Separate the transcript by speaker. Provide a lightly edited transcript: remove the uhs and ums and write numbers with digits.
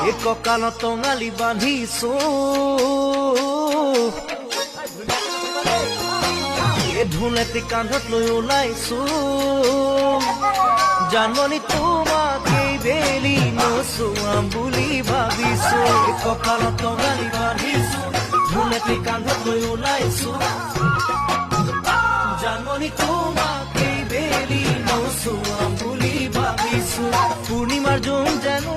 Speaker 1: কঁকালত টঙালি বান্ধিছো ঢোলেটি কান্ধত লৈ ওলাইছো জানমণি তোমাকেই বেলি নচুৱাম বুলি ভাবিছো কঁকালত টঙালি বান্ধিছো ঢোলেটি কান্ধত লৈ ওলাইছো জানমণি তোমাকেই বেলি নচুৱাম বুলি ভাবিছো পূৰ্ণিমাৰ জোন যেন